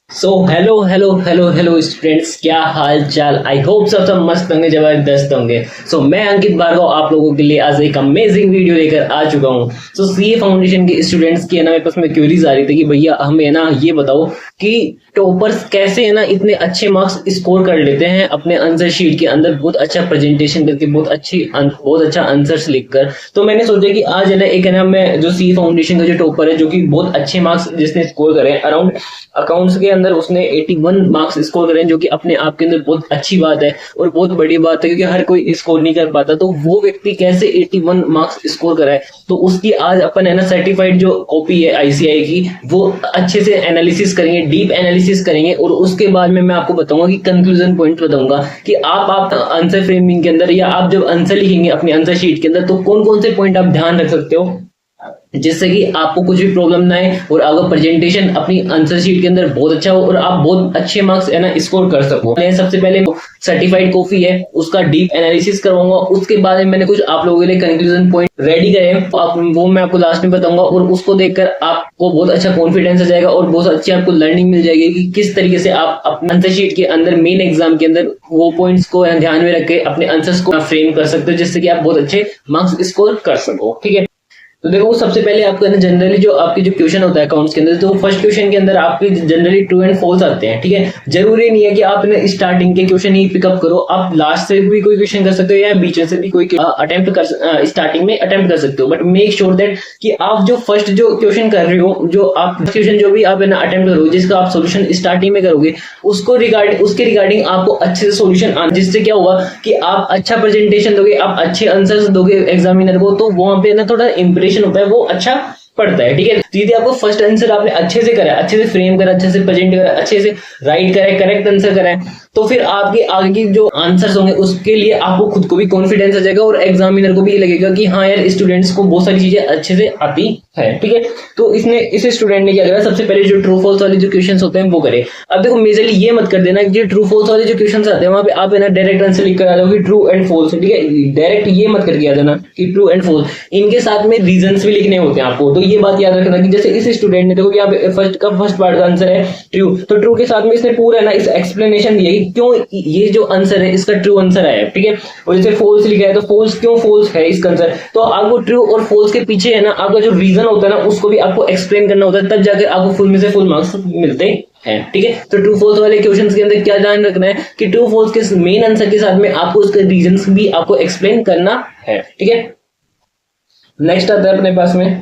So hello hello hello hello students, क्या हाल चाल। I hope सब मस्त होंगे, जबरदस्त होंगे। मैं अंकित भार्गव आप लोगों के लिए आज एक अमेजिंग वीडियो लेकर आ चुका हूँ। सीए फाउंडेशन के स्टूडेंट्स की है ना, मेरे पास में क्वेरीज आ रही थी कि भैया हमें है ना ये बताओ कि टॉपर्स कैसे है ना इतने अच्छे मार्क्स स्कोर कर लेते हैं अपने आंसर शीट के अंदर, बहुत अच्छा प्रेजेंटेशन करके, बहुत अच्छा आंसर्स लिखकर। तो मैंने सोचा कि आज है ना एक है ना मैं जो सी फाउंडेशन का जो टॉपर है, जो कि बहुत अच्छे मार्क्स जिसने स्कोर करे अराउंड अकाउंट्स के अंदर, उसने 81 मार्क्स स्कोर करे, जो कि अपने आप के अंदर बहुत अच्छी बात है और बहुत बड़ी बात है, क्योंकि हर कोई स्कोर नहीं कर पाता। तो वो व्यक्ति कैसे 81 मार्क्स स्कोर कराए, तो उसकी आज अपन है ना सर्टिफाइड जो कॉपी है आईसीआई की, वो अच्छे से एनालिसिस करेंगे, डीप एनालिसिस करेंगे, और उसके बाद में मैं आपको बताऊंगा कि कंक्लूजन पॉइंट बताऊंगा कि आप आंसर फ्रेमिंग के अंदर या आप जब आंसर लिखेंगे अपनी आंसर शीट के अंदर, तो कौन कौन से पॉइंट आप ध्यान रख सकते हो जिससे कि आपको कुछ भी प्रॉब्लम ना आए और आपका प्रेजेंटेशन अपनी आंसर शीट के अंदर बहुत अच्छा हो और आप बहुत अच्छे मार्क्स है ना स्कोर कर सको। सबसे पहले सर्टिफाइड कॉफी है, उसका डीप एनालिसिस करवाऊंगा। उसके बाद में मैंने कुछ आप लोगों के लिए कंक्लूजन पॉइंट रेडी करे हैं, वो मैं आपको लास्ट में बताऊंगा, और उसको देखकर आपको बहुत अच्छा कॉन्फिडेंस आ जाएगा और बहुत अच्छी आपको लर्निंग मिल जाएगी कि किस तरीके से आप अपने आंसर शीट के अंदर मेन एग्जाम के अंदर वो पॉइंट्स को ध्यान में रख के अपने आंसर्स को फ्रेम कर सकते हो, जिससे कि आप बहुत अच्छे मार्क्स स्कोर कर सको। ठीक है, तो देखो सबसे पहले आपको ना जनरली जो आपके जो क्वेश्चन होता है अकाउंट्स के अंदर, तो फर्स्ट क्वेश्चन के अंदर आपके जनरली ट्रू एंड फॉल्स आते हैं। ठीक है, जरूरी नहीं है कि आप स्टार्टिंग के क्वेश्चन ही पिकअप करो, आप लास्ट से भी कोई क्वेश्चन कर सकते हो या बीच में से भी कोई अटेम्प्ट कर स्टार्टिंग में अटेम्प्ट कर सकते हो, बट मेक श्योर दैट कि आप जो फर्स्ट जो क्वेश्चन कर रहे हो, जो आप क्वेश्चन जो भी आप है ना अटेम्प्ट करोगे, जिसका आप सोल्यूशन स्टार्टिंग में करोगे, उसके रिगार्डिंग आपको अच्छे से सोल्यूशन आना, जिससे क्या होगा कि आप अच्छा प्रेजेंटेशन दोगे, आप अच्छे आंसर्स दोगे एग्जामिनर को, तो वहां पे ना थोड़ा इंप्रेशन होता है, वो अच्छा पड़ता है। ठीक है, तो यदि आपको फर्स्ट आंसर आपने अच्छे से करा, अच्छे से फ्रेम करा, अच्छे से प्रेजेंट करा, अच्छे से राइट करा, करेक्ट आंसर करा है, तो फिर आपके आगे की जो आंसर्स होंगे उसके लिए आपको खुद को भी कॉन्फिडेंस आ जाएगा और एग्जामिनर को भी ये लगेगा कि हाँ यार स्टूडेंट्स को बहुत सारी चीजें अच्छे से आती है। ठीक है, तो इस स्टूडेंट ने क्या करा, सबसे पहले जो ट्रू फॉल्स वाले जो क्वेश्चंस होते हैं वो करे। अब देखो मेजरली ये मत कर देना कि ट्रू फॉल्स वाले जो क्वेश्चंस आते हैं वहां पे आप है ना डायरेक्ट आंसर लिख कर आ जाओगे ट्रू एंड फॉल्स। ठीक है, डायरेक्ट ये मत करके आ जाना कि ट्रू एंड फॉल्स, इनके साथ में रीजंस भी लिखने होते हैं आपको। तो ये बात याद रखना कि जैसे इस स्टूडेंट ने देखो यहाँ पे फर्स्ट पार्ट का आंसर है ट्रू, तो ट्रू के साथ में इसने पूरा ना इस एक्सप्लेनेशन दिया कि क्यों ये जो आंसर है इसका ट्रू आंसर है। ठीक है, और जैसे फॉल्स लिखा है तो फॉल्स क्यों फॉल्स है इसका आंसर, तो आपको ट्रू और फॉल्स के पीछे है ना आपका जो रीजन होता है ना उसको भी आपको एक्सप्लेन करना होता है, तब जाकर आपको फुल में से फुल मार्क्स मिलते हैं। ठीक है, तो ट्रू फॉल्स वाले क्वेश्चंस के अंदर क्या ध्यान रखना है कि ट्रू फॉल्स के मेन आंसर के साथ में आपको उसके रीजंस भी आपको एक्सप्लेन करना है। ठीक है, नेक्स्ट आता है अपने पास में।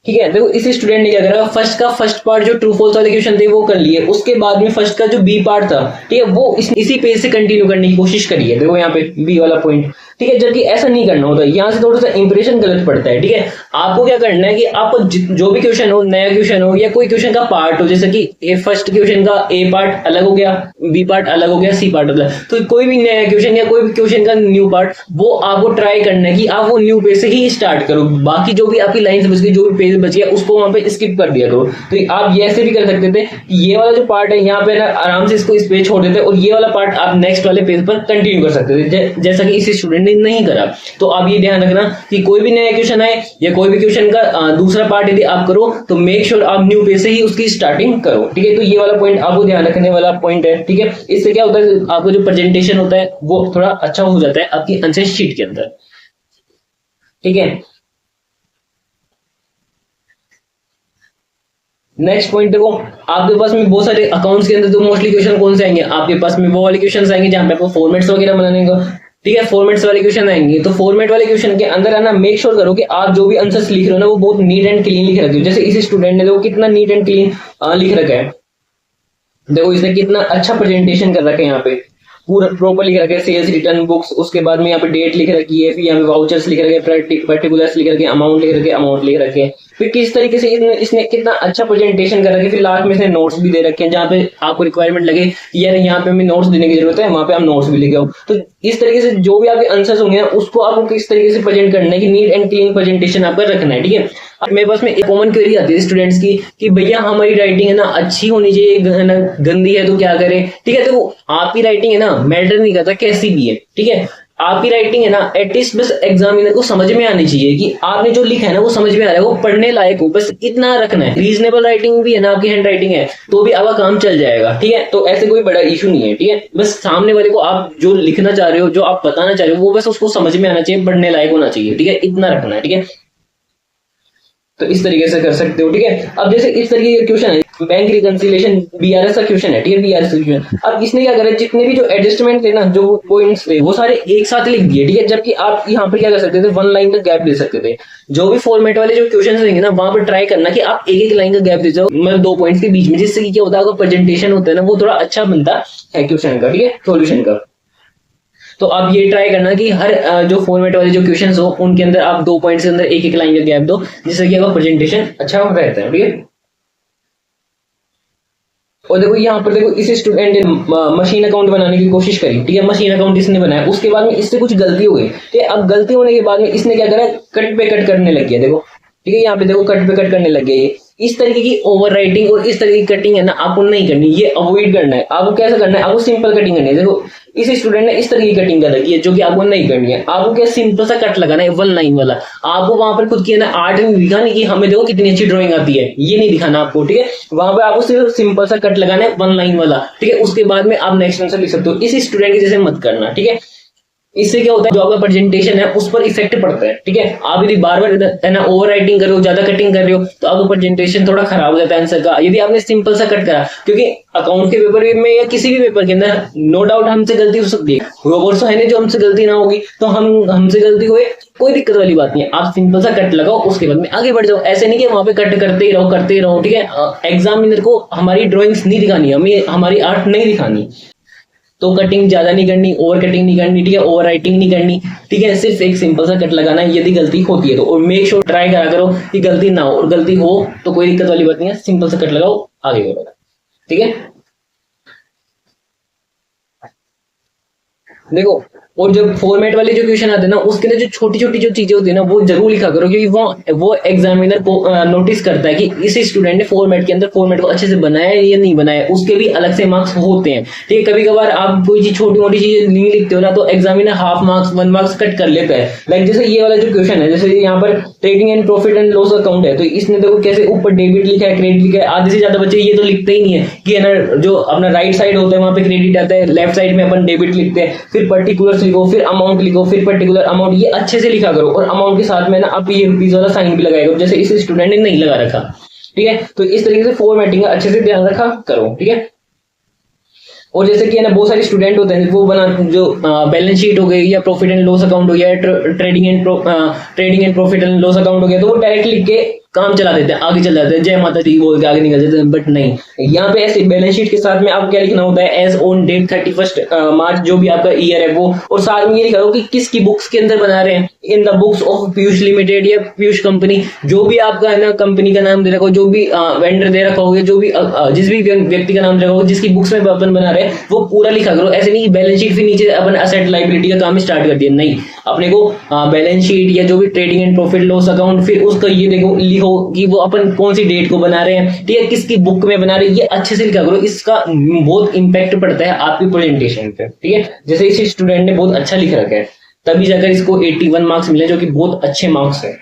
ठीक है, देखो इस स्टूडेंट ने क्या करा, फर्स्ट पार्ट जो ट्रू फॉल्स वाले क्वेश्चन थे वो कर लिए, उसके बाद में फर्स्ट का जो बी पार्ट था, ठीक है, वो इसी पेज से कंटिन्यू करने की कोशिश करिए। देखो यहाँ पे बी वाला पॉइंट, ठीक है, जबकि ऐसा नहीं करना होता, यहाँ से थोड़ा सा इंप्रेशन गलत पड़ता है। ठीक है, आपको क्या करना है कि आप जो भी क्वेश्चन हो, नया क्वेश्चन हो या कोई क्वेश्चन का पार्ट हो, जैसे कि फर्स्ट क्वेश्चन का ए पार्ट अलग हो गया, बी पार्ट अलग हो गया, सी पार्ट अलग, तो कोई भी नया क्वेश्चन या कोई भी क्वेश्चन का न्यू पार्ट, वो आपको ट्राई करना है कि आप वो न्यू पेज से ही स्टार्ट करो, बाकी जो भी आपकी लाइन बच गई, जो भी पेज बच गया उसको वहां पे स्किप कर दिया करो। तो आप ये ऐसे भी कर सकते थे, ये वाला जो पार्ट है यहाँ पे ना आराम से इसको इस पेज छोड़ देते और ये वाला पार्ट आप नेक्स्ट वाले पेज पर कंटिन्यू कर सकते थे, जैसा कि इस स्टूडेंट ने नहीं करा। तो आप ये ध्यान रखना कि कोई भी नया क्वेश्चन आए या कोई भी क्वेश्चन का दूसरा पार्ट यदि आप करो तो मेक श्योर आप न्यू पेज से ही उसकी स्टार्टिंग करो। ठीक है, तो ये वाला पॉइंट आपको ध्यान रखने वाला पॉइंट है। ठीक है, इससे क्या होता है, आपको जो प्रेजेंटेशन होता है वो थोड़ा अच्छा हो जाता है आपकी आंसर शीट के अंदर। ठीक है, नेक्स्ट पॉइंट देखो, आपके पास में बहुत सारे अकाउंट्स के अंदर तो मोस्टली क्वेश्चन कौन से आएंगे, आपके पास में वो वाले क्वेश्चन आएंगे जहां पे आपको फॉर्मेट्स वगैरह बनाने का। ठीक है, फॉर्मेट्स वाले क्वेश्चन आएंगे, तो फॉर्मेट वाले क्वेश्चन के अंदर है ना मेक श्योर करो कि आप जो भी आंसर्स लिख रहे हो ना वो बहुत नीट एंड क्लीन लिख रखे हो। जैसे इस स्टूडेंट ने देखो कितना नीट एंड क्लीन लिख रखा है, देखो इसने कितना अच्छा प्रेजेंटेशन कर रखा है, यहाँ पे पूरा प्रॉपर लिख रखा है, सेल्स रिटर्न बुक्स, उसके बाद में यहाँ पे डेट लिख रखी है, फिर यहाँ पे वाउचर्स लिख रखे हैं, पर्टिकुलर्स लिख रखे हैं, अमाउंट लिख रखे हैं, अमाउंट लिख रखे हैं, फिर किस तरीके से इसने कितना अच्छा प्रेजेंटेशन कर रखे, फिर लास्ट में इसने नोट्स भी दे रखे हैं, जहाँ पे आपको रिक्वायरमेंट लगे यार यहाँ पे हमें नोट्स देने की जरूरत है, वहां पे आप नोट्स भी लिखे हो। तो इस तरीके से जो भी आपके आंसर्स होंगे उसको आपको किस तरीके से प्रेजेंट करना है कि नीट एंड क्लीन प्रेजेंटेशन आपका रखना है। ठीक है, मेरे पास में एक कॉमन क्वेरी आती है स्टूडेंट्स की कि भैया हमारी राइटिंग है ना अच्छी होनी चाहिए, गंदी है तो क्या करें। ठीक है, तो आपकी राइटिंग है ना मैटर नहीं करता कैसी भी है। ठीक है, आपकी राइटिंग है ना एटलीस्ट बस एग्जामिनर को समझ में आनी चाहिए कि आपने जो लिखा है ना वो समझ में आ रहा है, वो पढ़ने लायक हो, बस इतना रखना है। रीजनेबल राइटिंग भी है ना, आपकी हैंड राइटिंग है तो भी आपका काम चल जाएगा, ठीक है। तो ऐसे कोई बड़ा इशू नहीं है, ठीक है। बस सामने वाले को आप जो लिखना चाह रहे हो, जो आप बताना चाह रहे हो, वो बस उसको समझ में आना चाहिए, पढ़ने लायक होना चाहिए, ठीक है। इतना रखना है, ठीक है। तो इस तरीके से कर सकते हो, ठीक है। अब जैसे इस तरीके का क्वेश्चन है, बैंक रिकंसिलिएशन बीआरएस का क्वेश्चन है, ठीक है, बीआरएस का क्वेश्चन। अब इसने क्या करा, जितने भी जो एडजस्टमेंट थे ना, जो पॉइंट्स थे, वो सारे एक साथ लिख दिए, ठीक है। जबकि आप यहाँ पर क्या कर सकते थे, वन लाइन का गैप दे सकते थे। जो भी फॉर्मेट वाले जो क्वेश्चन रहेंगे ना, वहां पर ट्राई करना कि आप एक एक लाइन का गैप दे जाओ, मतलब दो पॉइंट्स के बीच में, जिससे कि क्या होता है, आपका प्रेजेंटेशन होता है ना, वो थोड़ा अच्छा बनता है क्वेश्चन का, ठीक है, सोल्यूशन का। तो आप ये ट्राई करना कि हर जो फॉर्मेट वाले जो क्वेश्चंस हो, उनके अंदर आप दो पॉइंट्स के अंदर एक एक लाइन का गैप दो, जिससे कि आपका प्रेजेंटेशन अच्छा रहता है, ठीक है। और देखो यहाँ पर देखो, इस स्टूडेंट ने मशीन अकाउंट बनाने की कोशिश करी, ठीक है, मशीन अकाउंट इसने बनाया, उसके बाद में इससे कुछ गलती हो गई, ठीक है। अब गलती होने के बाद में इसने क्या करा, कट पे कट करने लग गया, देखो, ठीक है। यहाँ पे देखो कट पे कट करने लग गया ये। इस तरीके की ओवर राइटिंग और इस तरीके की कटिंग है ना, आपको नहीं करनी, ये अवॉइड करना है। आपको कैसे करना है, आपको सिंपल कटिंग करनी है। देखो इस स्टूडेंट ने इस तरीके की कटिंग कर रखी है, जो कि आपको नहीं करनी है। आपको क्या सिंपल सा कट लगाना है, वन लाइन वाला। आपको वहां पर खुद की है ना आर्ट नहीं दिखानी कि हमें देखो कितनी अच्छी ड्राइंग आती है, ये नहीं दिखाना आपको, ठीक है। वहां पर आपको सिर्फ सिंपल सा कट लगाना है, वन लाइन वाला, ठीक है। उसके बाद में आप नेक्स्ट आंसर लिख सकते हो। इस स्टूडेंट के जैसे मत करना, ठीक है। इससे क्या होता है, जो आपका प्रेजेंटेशन है उस पर इफेक्ट पड़ता है, ठीक है। आप यदि बार बार है ना ओवर राइटिंग कर रहे हो, ज्यादा कटिंग कर रहे हो, तो आपका प्रेजेंटेशन थोड़ा खराब हो जाता है आंसर का। यदि आपने सिंपल सा कट करा, क्योंकि अकाउंट के पेपर में या किसी भी पेपर के अंदर नो डाउट हमसे गलती हो सकती है, रोबोट्स है नहीं जो हमसे गलती ना होगी, तो हमसे गलती हुए कोई दिक्कत वाली बात नहीं है। आप सिंपल सा कट लगाओ, उसके बाद में आगे बढ़ जाओ। ऐसे नहीं कि वहां पे कट करते ही रहो, ठीक है। एग्जामिनर को हमारी ड्रॉइंग्स नहीं दिखानी, हमें हमारी आर्ट नहीं दिखानी। तो कटिंग ज्यादा नहीं करनी, ओवर कटिंग नहीं करनी, ठीक है, ओवर राइटिंग नहीं करनी, ठीक है। सिर्फ एक सिंपल सा कट लगाना है यदि गलती होती है तो। और मेक श्योर ट्राई करा करो कि गलती ना हो, और गलती हो तो कोई दिक्कत वाली बात नहीं है, सिंपल सा कट लगाओ, आगे बढ़ो, ठीक है। देखो, और जब फॉर्मेट वाले जो क्वेश्चन आते हैं ना, उसके अंदर जो छोटी छोटी जो चीजें होती है ना, वो जरूर लिखा करो, क्योंकि वो एग्जामिनर को नोटिस करता है कि इस स्टूडेंट ने फॉर्मेट के अंदर फॉर्मेट को अच्छे से बनाया है या नहीं बनाया है। उसके भी अलग से मार्क्स होते हैं, ठीक है। कभी कभार आप कोई चीज छोटी मोटी चीज नहीं लिखते हो ना, तो examiner half marks, one marks cut कर लेता है। लाइक जैसे ये वाला जो क्वेश्चन है, जैसे यहाँ पर trading and profit and loss account है, तो इसने देखो कैसे ऊपर डेबिट लिखा है, क्रेडिट लिखा है। आधे से ज्यादा बच्चे ये तो लिखते ही नहीं है कि है ना, जो अपना राइट साइड होता है वहां पे क्रेडिट आता है, लेफ्ट साइड में अपन डेबिट लिखते हैं, फिर पर्टिकुलर लिखो, फिर अमाउंट लिखो, फिर पर्टिकुलर अमाउंट, ये अच्छे से लिखा करो। और अमाउंट के साथ में ना आप ये रुपीज वाला साइन भी लगाएगा, जैसे इस स्टूडेंट ने नहीं लगा रखा, ठीक है। तो इस तरीके से फॉर्मेटिंग का अच्छे से ध्यान रखा करो, ठीक है। और जैसे कि है ना बहुत सारे स्टूडेंट होते हैं, वो बना जो बैलेंस शीट हो गई, या प्रॉफिट एंड लॉस अकाउंट हो गया, trading and profit and loss account हो गया, तो वो डायरेक्ट लिख के काम चला देते हैं, आगे चल जाते हैं, जय माता दी बोल के आगे निकल जाते हैं। बट नहीं, यहाँ पे ऐसे बैलेंस शीट के साथ में आपको क्या लिखना होता है, एज ऑन डेट 31 मार्च, जो भी आपका ईयर है वो। और साथ में ये लिखा हो कि किसकी बुक्स के अंदर बना रहे हैं, in the books of Piyush limited या पीयूष कंपनी, जो भी आपका है ना कंपनी का नाम दे रखा हो, जो भी वेंडर दे रखा होगा, जो भी जिस भी व्यक्ति का नाम दे रखा होगा, जिसकी बुक्स में अपन बना रहे हैं, वो पूरा लिखा करो। ऐसे नहीं बैलेंस शीट फिर नीचे अपन असेट लाइबिलिटी का काम स्टार्ट कर दिया, नहीं। अपने को बैलेंस शीट या जो भी trading and profit loss account, फिर उसका ये देखो लिखो कि वो अपन कौन सी डेट को बना रहे हैं, ठीक है, किसकी बुक में बना रहे हैं, ये अच्छे से लिखा करो। इसका बहुत इंपैक्ट पड़ता है आपकी प्रेजेंटेशन पे, ठीक है। जैसे इस स्टूडेंट ने बहुत अच्छा लिख रखा है, तभी जाकर इसको 81 मार्क्स मिले, जो कि बहुत अच्छे मार्क्स है।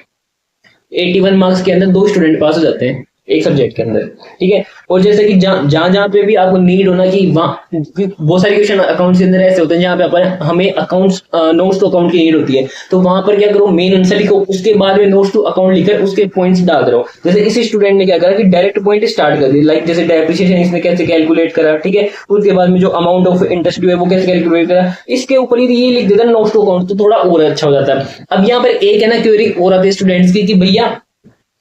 81 मार्क्स के अंदर 2 स्टूडेंट पास हो जाते हैं एक सब्जेक्ट के अंदर, ठीक है। और जैसे कि जहां पे भी आपको नीड होना कि वहां, बहुत सारे क्वेश्चन अकाउंट्स के अंदर ऐसे होते हैं जहां पे अपन हमें अकाउंट्स नोट्स टू अकाउंट की नीड होती है, तो वहां पर क्या करो, मेन आंसर लिखो, उसके बाद में नोट्स टू अकाउंट लिखकर उसके पॉइंट्स डाल दो। जैसे इस स्टूडेंट ने क्या करा कि डायरेक्ट पॉइंट स्टार्ट कर दी, लाइक जैसे डेप्रिसिएशन इसने कैसे कैलकुलेट करा, ठीक है। उसके बाद में जो अमाउंट ऑफ इंटरेस्ट है वो कैसे कैलकुलेट करा, इसके ऊपर ही ये लिख देता नोट्स टू अकाउंट, तो थोड़ा और अच्छा हो जाता है। अब यहाँ पर एक है ना क्वेरी और आती है स्टूडेंट्स की कि भैया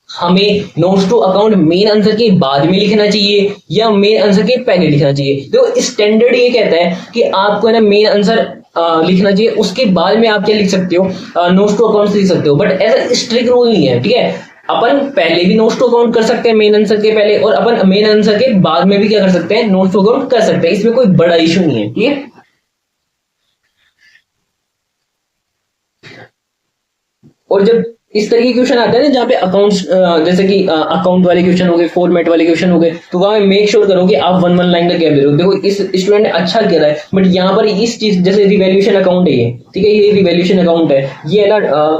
हमें notes to account main answer के बाद में लिखना चाहिए या मेन आंसर के पहले लिखना चाहिए। तो स्टैंडर्ड ये कहता है कि आपको है ना मेन आंसर लिखना चाहिए, उसके बाद में आप क्या लिख सकते हो, नोट्स टू अकाउंट लिख सकते हो। बट ऐसा स्ट्रिक्ट रूल नहीं है, ठीक है। अपन पहले भी नोट्स टू अकाउंट कर सकते हैं मेन आंसर के पहले, और अपन मेन आंसर के बाद में भी क्या कर सकते हैं, नोट्स टू अकाउंट कर सकते हैं। इसमें कोई बड़ा इशू नहीं है, ठीक है। और जब इस तरह के क्वेश्चन आते हैं ना जहाँ पे अकाउंट्स, जैसे कि अकाउंट वाले क्वेश्चन हो गए, फॉर्मेट वाले क्वेश्चन हो गए, तो वहां मेक श्योर करो कि आप वन वन लाइन का गैप दे रहे हो। देखो इस स्टूडेंट ने अच्छा करा है, बट यहाँ पर इस चीज, जैसे रिवैल्यूएशन अकाउंट है ये, ठीक है, ये रिवैल्यूएशन अकाउंट है, ये है ना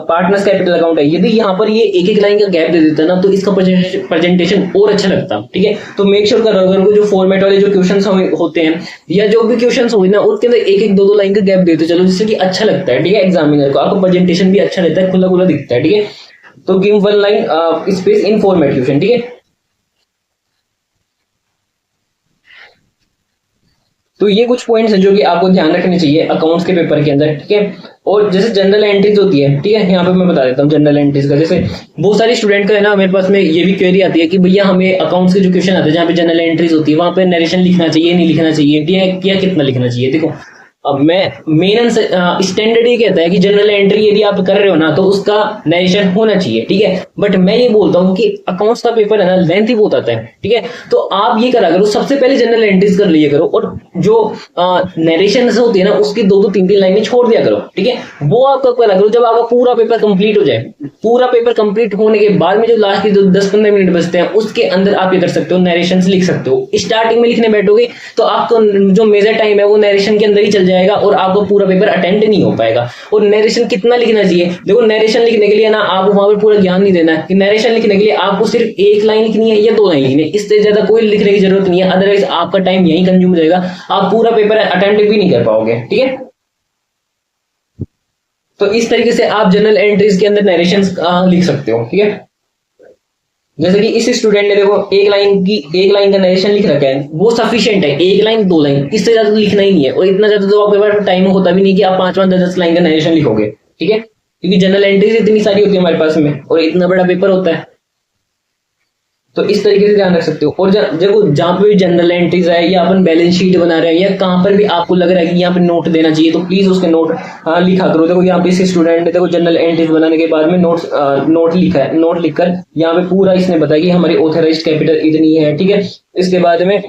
पार्टनर्स कैपिटल अकाउंट है, यदि यहाँ पर ये एक एक लाइन का गैप दे देता ना तो इसका प्रेजेंटेशन और अच्छा लगता। ठीक है, तो मेक श्योर करो जो फॉर्मेट वाले जो क्वेश्चन होते हैं या जो भी क्वेश्चन हो ना, उसके अंदर एक एक दो दो लाइन का गैप देते चलो, जिससे कि अच्छा लगता है। ठीक है, एग्जामिनर को आपका प्रेजेंटेशन भी अच्छा रहता है, खुला खुला दिखता है। ठीक है, तो give one line space in format question. ठीक है, तो ये कुछ पॉइंट्स हैं जो कि आपको ध्यान रखने चाहिए अकाउंट्स के पेपर के अंदर। ठीक है, और जैसे जनरल एंट्रीज होती है, ठीक है, यहाँ पे मैं बता देता हूँ जनरल एंट्रीज का। जैसे बहुत सारे स्टूडेंट का है ना, मेरे पास में ये भी क्वेरी आती है कि भैया हमें अकाउंट्स के जो क्वेश्चन आते हैं जहाँ पे जनरल एंट्रीज होती है, वहां पे नरेशन लिखना चाहिए, नहीं लिखना चाहिए, क्या कितना लिखना चाहिए। देखो अब मैं मेन स्टैंडर्ड ये कहता है कि जनरल एंट्री यदि आप कर रहे हो ना तो उसका नरेशन होना चाहिए। ठीक है, बट मैं ये बोलता हूँ कि अकाउंट्स का पेपर है ना लेंथी बहुत आता है। ठीक है, तो आप ये करा करो, सबसे पहले जनरल एंट्रीज कर लिया करो, और जो नरेशन होती है ना उसकी दो दो तीन तीन लाइनें छोड़ दिया करो। ठीक है, वो आप कब करा करो, जब आपका पूरा पेपर कंप्लीट हो जाए। पूरा पेपर कंप्लीट होने के बाद में जो लास्ट के जो 10-15 मिनट बचते हैं उसके अंदर आप ये कर सकते हो, नरेशन लिख सकते हो। स्टार्टिंग में लिखने बैठोगे तो आपको जो मेजर टाइम है वो नरेशन के अंदर ही चल जाएगा और आपको पूरा पेपर अटेंड नहीं हो पाएगा। और नरेशन कितना लिखना चाहिए, देखो नरेशन लिखने के लिए ना आपको वहां पर पूरा ज्ञान नहीं देना है कि नरेशन लिखने के लिए आपको सिर्फ एक लाइन लिखनी है या दो लाइन लिखनी है, इससे ज्यादा कोई लिखने की जरूरत नहीं है, अदरवाइज आपका टाइम यही कंज्यूम हो जाएगा, आप पूरा पेपर अटेंड भी नहीं कर पाओगे। ठीक है, तो इस तरीके से आप जनरल एंट्रीज के अंदर नरेशन लिख सकते हो। ठीक है, जैसे कि इस स्टूडेंट ने देखो एक लाइन का नरेशन लिख रखा है, वो सफिशिएंट है, एक लाइन दो लाइन, इससे ज्यादा लिखना ही नहीं है। और इतना ज्यादा तो आपके पास टाइम होता भी नहीं कि आप 5-5 10 लाइन का नरेशन लिखोगे। ठीक है, क्योंकि जनरल एंट्रीज इतनी सारी होती है हमारे पास में और इतना बड़ा पेपर होता है, तो इस तरीके से ध्यान रख सकते हो। और देखो जहां पे भी जनरल एंट्रीज है या अपन बैलेंस शीट बना रहे हैं या कहां पर भी आपको लग रहा है कि यहाँ पे नोट देना चाहिए, तो प्लीज उसके नोट लिखा करो। देखो यहाँ पे इस स्टूडेंट ने देखो जनरल एंट्रीज बनाने के बाद में नोट लिखा है, नोट लिखकर यहाँ पे पूरा इसने बताया कि हमारी ऑथराइज्ड कैपिटल इतनी है। ठीक है, इसके बाद में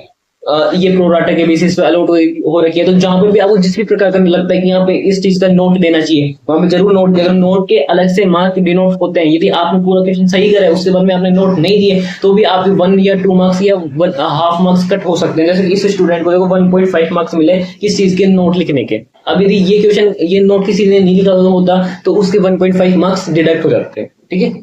ये प्रोराटा के बेसिस पे अलॉट हो रखी है। तो जहां पे भी आपको जिस भी प्रकार का लगता है कि यहाँ पे इस चीज का नोट देना चाहिए, वहां पे जरूर नोट देगा। नोट के अलग से मार्क डिनोट होते हैं, यदि आपने पूरा क्वेश्चन सही करा है उसके बाद में आपने नोट नहीं दिए तो भी आपके 1 या 2 मार्क्स या हाफ मार्क्स कट हो सकते हैं। जैसे इस स्टूडेंट को देखो 1.5 मार्क्स मिले किस चीज के, नोट लिखने के। अब यदि ये क्वेश्चन ये नोट किसी ने नहीं लिखा होता तो उसके 1.5 मार्क्स डिडक्ट हो जाते हैं। ठीक है,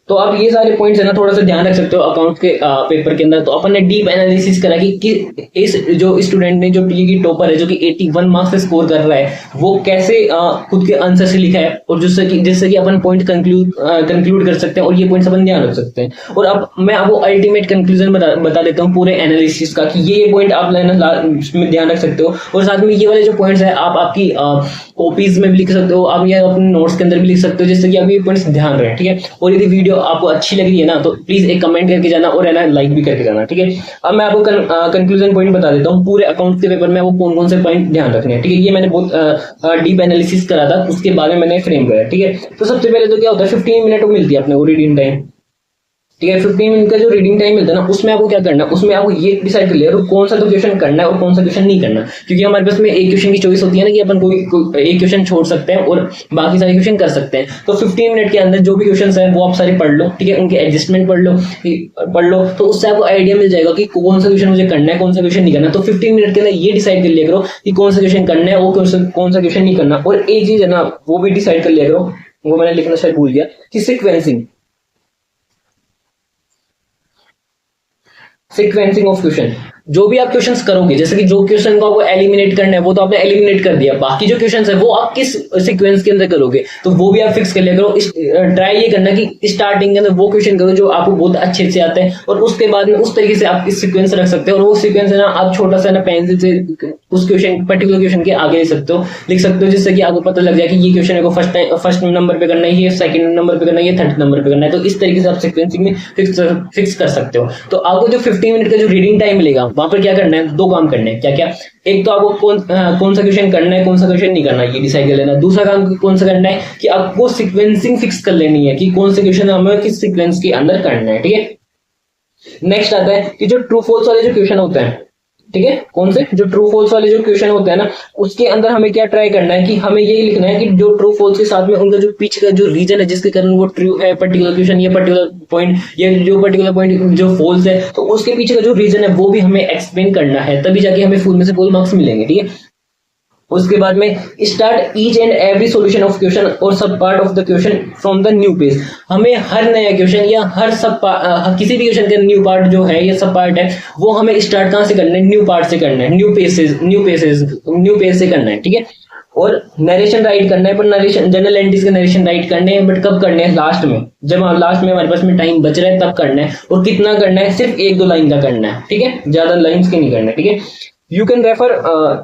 तो आप ये सारे पॉइंट्स है ना थोड़ा सा ध्यान रख सकते हो अकाउंट के पेपर के अंदर। तो अपन ने डीप एनालिसिस करा कि इस जो स्टूडेंट ने जो पीए की टॉपर है जो कि 81 मार्क्स से स्कोर कर रहा है वो कैसे खुद के आंसर से लिखा है, और जिससे कि अपन पॉइंट कंक्लूड कर सकते हैं और ये पॉइंट्स अपन ध्यान रख सकते हैं। और अब मैं आपको अल्टीमेट कंक्लूजन बता देता हूँ पूरे एनालिसिस का कि ये पॉइंट आप में ध्यान रख सकते हो। और साथ में ये वाले जो पॉइंट्स है आप आपकी कॉपीज में भी लिख सकते हो, आप ये अपने नोट्स के अंदर भी लिख सकते हो, जिससे कि आप ये पॉइंट्स ध्यान रहे। ठीक है, और यदि वीडियो आपको अच्छी लग रही है ना तो प्लीज एक कमेंट करके जाना और है ना लाइक भी करके जाना। ठीक है, अब मैं आपको कंक्लूजन पॉइंट बता देता हूँ पूरे अकाउंट के पेपर में आपको कौन कौन से पॉइंट ध्यान रखने हैं। ठीक है, ये मैंने बहुत डीप एनालिसिस करा था, उसके बारे में मैंने फ्रेम करा। ठीक है, तो सबसे पहले तो क्या होता है 15 मिनट को मिलती है अपने को रीडिंग टाइम। ठीक है, 15 मिनट का जो रीडिंग टाइम मिलता है ना उसमें आपको क्या करना है, उसमें आपको ये डिसाइड कर लिया कौन सा तो क्वेश्चन करना है और कौन सा क्वेश्चन नहीं करना। क्योंकि हमारे पास में एक क्वेश्चन की चॉइस होती है ना कि अपन कोई एक क्वेश्चन छोड़ सकते हैं और बाकी सारे क्वेश्चन कर सकते हैं। तो 15 मिनट के अंदर जो भी क्वेश्चन है वो आप सारे पढ़ लो। ठीक है, उनके एडजस्टमेंट पढ़ लो तो उससे आपको आइडिया मिल जाएगा कि कौन सा क्वेश्चन मुझे करना है, कौन सा क्वेश्चन नहीं करना। तो 15 मिनट के अंदर ये डिसाइड कर लिया करो कि कौन सा क्वेश्चन करना है और कौन सा क्वेश्चन नहीं करना। और एक चीज है ना वो भी डिसाइड कर लिया करो, वो मैंने लिखना शायद भूल गया, कि सीक्वेंसिंग ऑफ क्वेश्चन। जो भी आप क्वेश्चंस करोगे, जैसे कि जो क्वेश्चन को आपको एलिमिनेट करना है वो तो आपने एलिमिनेट कर दिया, बाकी जो क्वेश्चंस है वो आप किस सीक्वेंस के अंदर करोगे तो वो भी आप फिक्स कर लिया करो। ट्राई ये करना कि स्टार्टिंग के अंदर वो क्वेश्चन करो जो आपको बहुत अच्छे से आते हैं और उसके बाद में उस तरीके से आप इस सीक्वेंस रख सकते हो। और वो सीक्वेंस है ना आप छोटा सा ना पेंसिल से उस क्वेश्चन पर्टिकुलर क्वेश्चन के आगे लिख सकते हो, जिससे कि आपको पता लग जाए कि ये क्वेश्चन को फर्स्ट नंबर पे करना है, ये सेकंड नंबर पे करना है, ये थर्ड नंबर पे करना है। तो इस तरीके से आप सीक्वेंसिंग में फिक्स कर सकते हो। तो आपको जो 15 मिनट का जो रीडिंग टाइम मिलेगा वहां पर क्या करना है, दो काम करने हैं। क्या क्या, एक तो आपको कौन सा क्वेश्चन करना है, कौन सा क्वेश्चन नहीं करना, ये डिसाइड कर लेना। दूसरा काम कौन सा करना है कि आपको सीक्वेंसिंग फिक्स कर लेनी है कि कौन से क्वेश्चन हमें किस सीक्वेंस के अंदर करना है। ठीक है, नेक्स्ट आता है कि जो ट्रू फॉल्स वाले जो क्वेश्चन होते हैं ठीक है, कौन से जो ट्रू फॉल्स वाले जो क्वेश्चन होते हैं ना, उसके अंदर हमें क्या ट्राई करना है कि हमें यही लिखना है कि जो ट्रू फॉल्स के साथ में उनका जो पीछे का जो रीजन है जिसके कारण वो ट्रू है पर्टिकुलर क्वेश्चन, ये पर्टिकुलर पॉइंट, ये जो पर्टिकुलर पॉइंट जो फॉल्स है, तो उसके पीछे का जो रीजन है वो भी हमें एक्सप्लेन करना है, तभी जाके हमें फुल में से फुल मार्क्स मिलेंगे। ठीक है, उसके बाद में start each and every solution of question और सब part of the question from the new page. हमें हर नया क्वेश्चन या हर सब किसी भी क्वेश्चन का न्यू पार्ट जो है या सब पार्ट है वो हमें स्टार्ट कहाँ से करना है, न्यू पार्ट से करना है, न्यू पेज से करना है। ठीक है, और नरेशन राइट करना है, पर नरेशन जनरल एंट्रीज के नरेशन राइट करने हैं, बट कब करने हैं, लास्ट में, जब लास्ट में हमारे पास में टाइम बच रहा है तब करना है। और कितना करना है, सिर्फ 1-2 लाइन का करना है। ठीक है, ज्यादा लाइन्स के नहीं करना है। ठीक है, यू कैन रेफर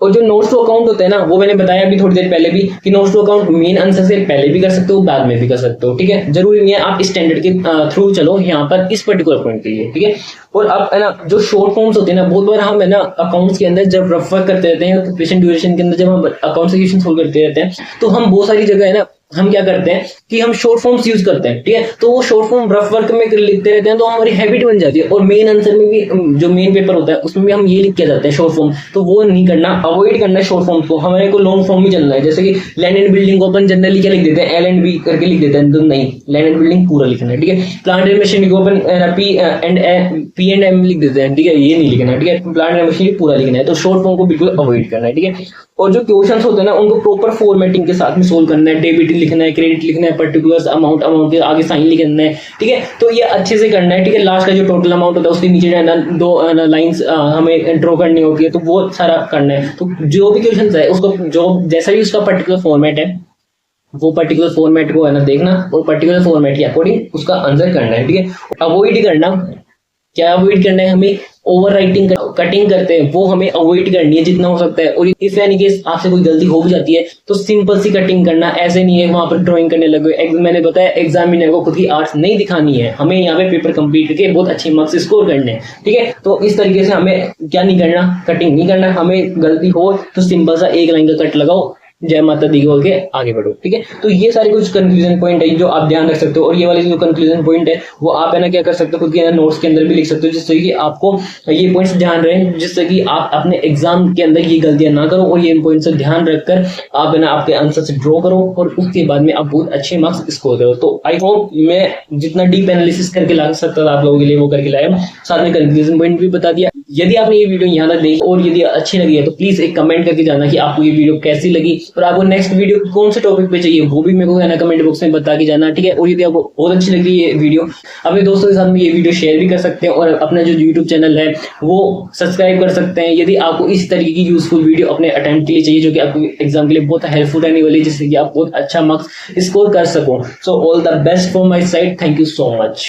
और जो नोट्स टू अकाउंट होते हैं ना, वो मैंने बताया अभी थोड़ी देर पहले भी कि notes to account main answer से पहले भी कर सकते हो, बाद में भी कर सकते हो। ठीक है, जरूरी नहीं है आप स्टैंडर्ड के थ्रू चलो यहाँ पर इस पर्टिकुलर पॉइंट के लिए। ठीक है, और अब है ना जो शॉर्ट फॉर्म्स होते हैं ना, बहुत बार हम है ना अकाउंट्स के अंदर जब रफ वर्क करते रहते हैं, क्वेश्चन ड्यूरेशन के अंदर जब हम अकाउंट से क्वेश्चन सोल्व करते रहते हैं, तो हम बहुत सारी जगह है ना हम क्या करते हैं कि हम शॉर्ट फॉर्म्स यूज करते हैं। ठीक है, तो वो शॉर्ट फॉर्म रफ वर्क में लिखते रहते हैं, तो हमारी हैबिट बन जाती है। और मेन आंसर में भी जो मेन पेपर होता है उसमें भी हम ये लिख के जाते हैं शॉर्ट फॉर्म, तो वो नहीं करना, अवॉइड करना है शॉर्ट फॉर्म को। हमारे को लॉन्ग फॉर्म ही चलना है। जैसे कि लैंड एंड बिल्डिंग को अपन जनरली क्या लिख देते हैं, एल एंड बी करके लिख देते हैं, तो नहीं, लैंड एंड बिल्डिंग पूरा लिखना है। ठीक है, प्लांट एंड मशीनरी को अपन पी एंड एम लिख देते हैं। ठीक है, ये नहीं लिखना है। ठीक है, प्लांट एंड मशीनरी पूरा लिखना है, तो शॉर्ट फॉर्म को बिल्कुल अवॉइड करना है। ठीक है, और जो क्वेश्चंस होते हैं ना उनको प्रॉपर फॉर्मेटिंग के साथ में सोल्व करना है, डेबिट लिखना है, क्रेडिट लिखना है, पर्टिकुलर्स अमाउंट के आगे साइन लिखना है। ठीक है, तो ये अच्छे से करना है। ठीक है, लास्ट का जो टोटल अमाउंट होता है उसके नीचे जो है ना 2 लाइंस हमें ड्रॉ करनी होती है, तो वो सारा करना है। तो जो भी क्वेश्चन है उसको जो जैसा भी उसका पर्टिकुलर फॉर्मेट है, वो पर्टिकुलर फॉर्मेट को है ना देखना और पर्टिकुलर फॉर्मेट के अकॉर्डिंग उसका आंसर करना है। ठीक है, अवॉइड करना, क्या अवॉइड करना है, हमें ओवर राइटिंग कटिंग करते हैं वो हमें अवॉइड करनी है जितना हो सकता है। और इफ यानी कि आपसे कोई गलती हो भी जाती है तो सिंपल सी कटिंग करना, ऐसे नहीं है वहां पर ड्राइंग करने लगे। मैंने बताया एग्जामिनर को खुद की आर्ट्स नहीं दिखानी है, हमें यहाँ पे पेपर कंप्लीट करके बहुत अच्छे मार्क्स स्कोर करने हैं। ठीक है, तो इस तरीके से हमें क्या नहीं करना, कटिंग नहीं करना। हमें गलती हो तो सिंपल सा 1 लाइन का कट लगाओ, जय माता दी बोल के आगे बढ़ो। ठीक है, तो ये सारे कुछ कंक्लूजन पॉइंट है जो आप ध्यान रख सकते हो। और ये वाले जो कंक्लूजन पॉइंट है वो आप है ना क्या कर सकते हो, खुद के नोट्स के अंदर भी लिख सकते हो, जिससे कि आपको ये पॉइंट्स ध्यान रहे, जिससे कि आप अपने एग्जाम के अंदर ये गलतियां ना करो। और ये पॉइंट्स ध्यान रखकर आप है ना आपके आंसर से ड्रॉ करो और उसके बाद में आप बहुत अच्छे मार्क्स स्कोर करो। तो आई होप मैं जितना डीप एनालिसिस करके ला सकता था आप लोगों के लिए वो करके लाया, साथ में कंक्लूजन पॉइंट भी बता दिया। यदि आपने ये वीडियो यहाँ तक देखी और यदि अच्छी लगी है तो प्लीज एक कमेंट करके जाना कि आपको ये वीडियो कैसी लगी और आपको नेक्स्ट वीडियो कौन से टॉपिक पे चाहिए वो भी मेरे को है ना कमेंट बॉक्स में बता के जाना। ठीक है, और यदि आपको बहुत अच्छी लगी ये वीडियो, अपने दोस्तों के साथ में ये वीडियो शेयर भी कर सकते हैं और अपना जो यूट्यूब चैनल है वो सब्सक्राइब कर सकते हैं। यदि आपको इस तरीके की यूजफुल वीडियो अपने अटेम्प्ट के लिए चाहिए जो कि आपको एग्जाम के लिए बहुत हेल्पफुल रहने वाली है, जिससे कि आप बहुत अच्छा मार्क्स स्कोर कर सको। So all the best from my side, thank you so much.